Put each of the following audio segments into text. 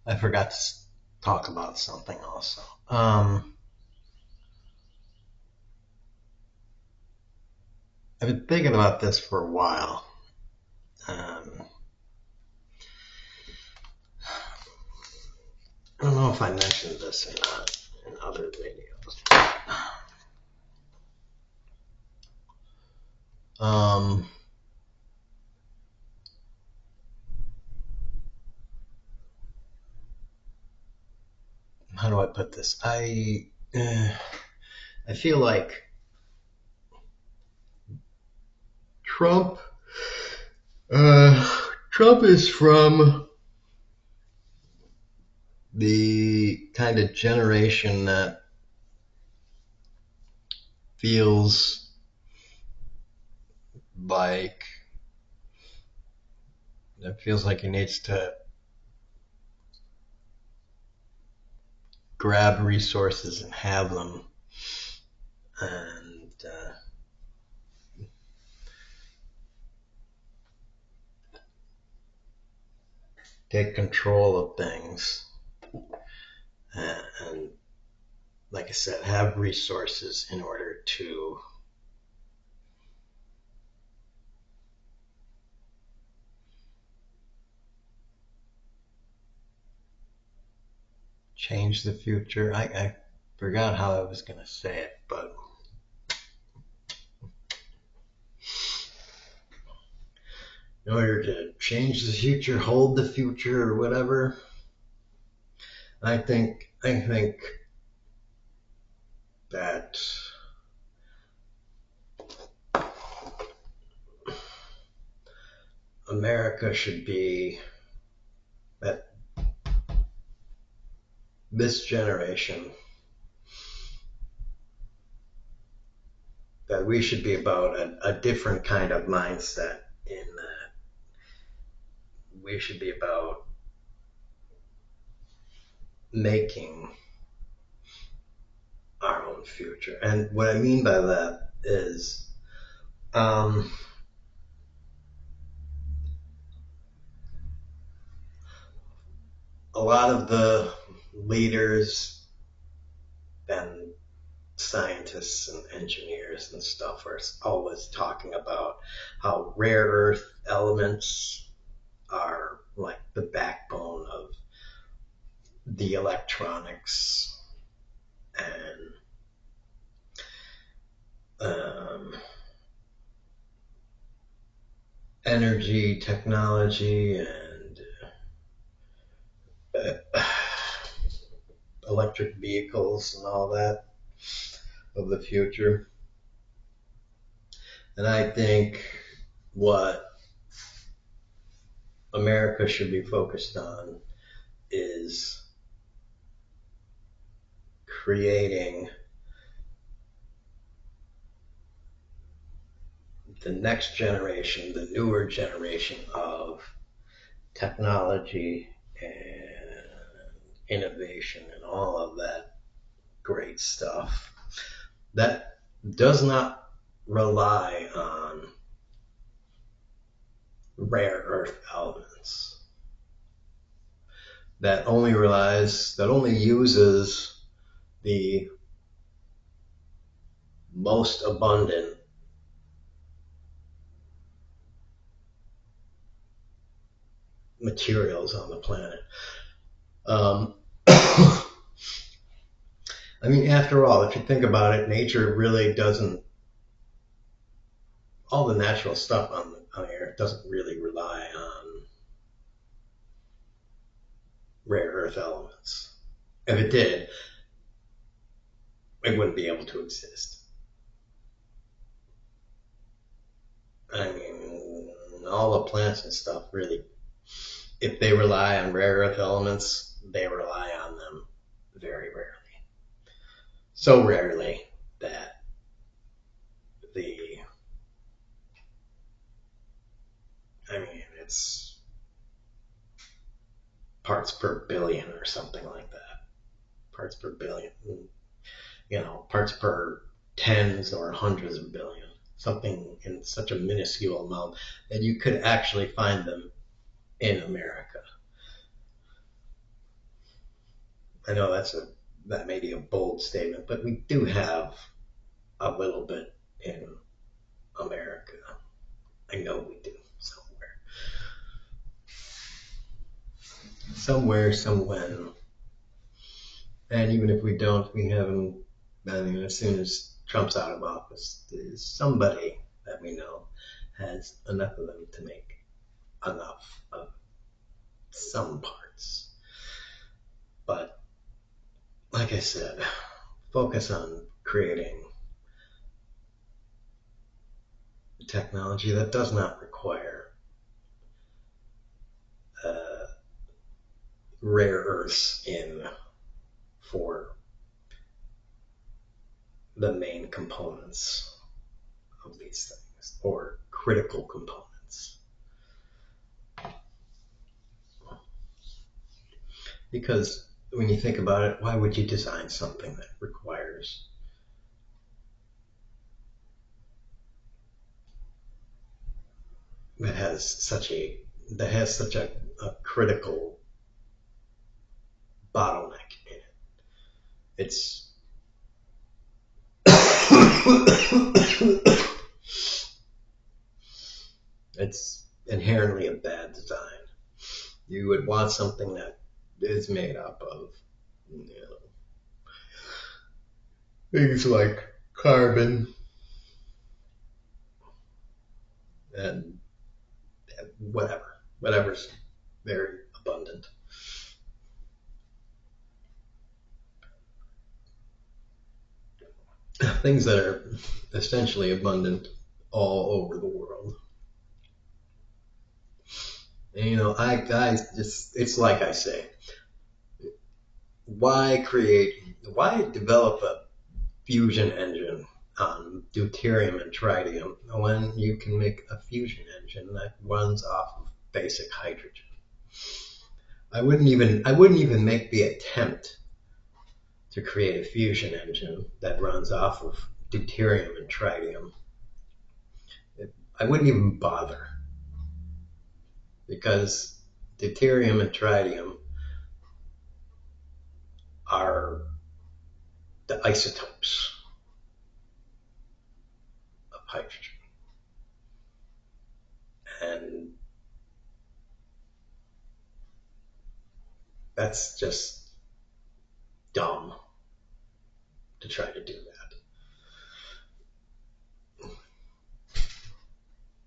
I forgot to talk about something also. I've been thinking about this for a while. Um, I don't know if I mentioned this or not in other videos. Um, how do I put this? I feel like Trump Trump is from the kind of generation feels like that feels like he needs to grab resources and have them, and take control of things, and like I said, have resources in order to change the future. I forgot how I was going to say it, but in order to change the future, hold the future, or whatever, I think that America should be that this generation that we should be about a different kind of mindset in that we should be about making our own future. And what I mean by that is um, a lot of the leaders and scientists and engineers and stuff are always talking about how rare earth elements are like the backbone of the electronics and um, energy technology and uh, electric vehicles and all that of the future. And I think what America should be focused on is creating the next generation, the newer generation of technology and innovation and all of that great stuff that does not rely on rare earth elements, that only uses the most abundant materials on the planet. Um, I mean, after all, if you think about it, nature really doesn't, all the natural stuff on the earth doesn't really rely on rare earth elements. If it did, it wouldn't be able to exist. I mean, all the plants and stuff really, if they rely on rare earth elements, they rely on them very rarely. So rarely that the, I mean, it's parts per billion or something like that. Parts per billion. Parts per tens or hundreds of billion. Something in such a minuscule amount that you could actually find them in America. I know that may be a bold statement, but we do have a little bit in America. I know we do somewhere, somewhen. And even if we don't, we haven't. I mean, as soon as Trump's out of office, there's somebody that we know has enough of them to make enough of some parts. But like I said, focus on creating technology that does not require uh, rare earths in for the main components of these things or critical components. Because when you think about it, why would you design something that requires that has such a a critical bottleneck in it? It's it's inherently a bad design. You would want something that is made up of, you know, things like carbon and whatever's very abundant. Things that are essentially abundant all over the world. And, you know, I just, it's like I say, why develop a fusion engine on deuterium and tritium when you can make a fusion engine that runs off of basic hydrogen? I wouldn't even make the attempt to create a fusion engine that runs off of deuterium and tritium. I wouldn't even bother because deuterium and tritium are the isotopes of hydrogen. And that's just dumb to try to do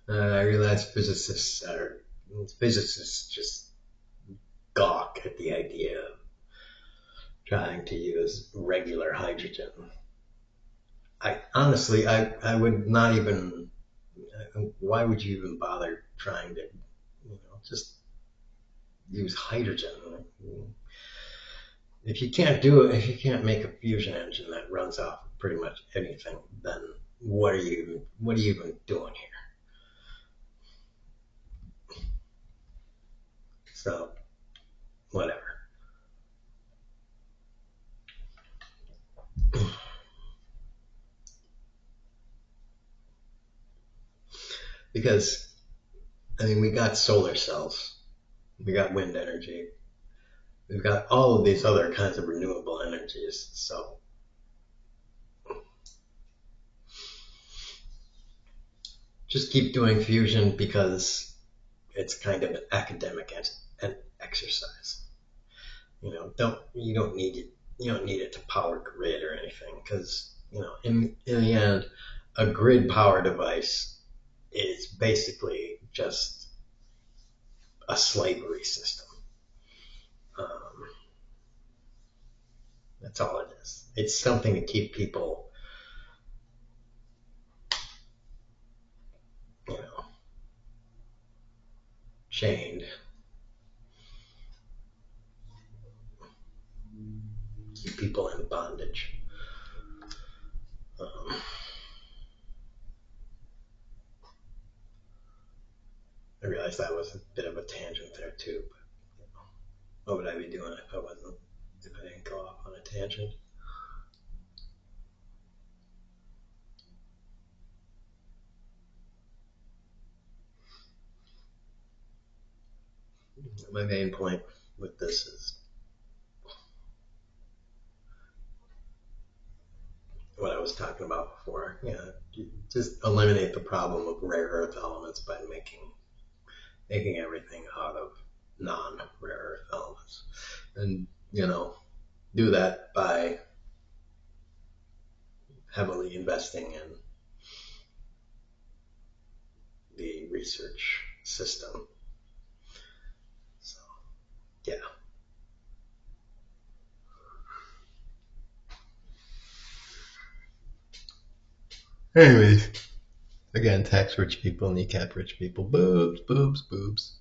that. I realize physicists just gawk at the idea of trying to use regular hydrogen. I would not even. Why would you even bother trying to, just use hydrogen? If you can't make a fusion engine that runs off pretty much anything, then what are you even doing here? So, whatever. Because, I mean, we got solar cells, we got wind energy, we've got all of these other kinds of renewable energies. So, just keep doing fusion because it's kind of an academic exercise. You don't need it. You don't need it to power grid or anything because in the end, a grid power device is basically just a slavery system. Um, that's all it is. It's something to keep people, chained, keep people in bondage. Um, I realize that was a bit of a tangent there too. But what would I be doing if I didn't go off on a tangent? My main point with this is was talking about before. Yeah, you just eliminate the problem of rare earth elements by making everything out of non-rare earth elements, and do that by heavily investing in the research system. So yeah. Anyways, again, tax rich people, kneecap rich people, boobs, boobs, boobs.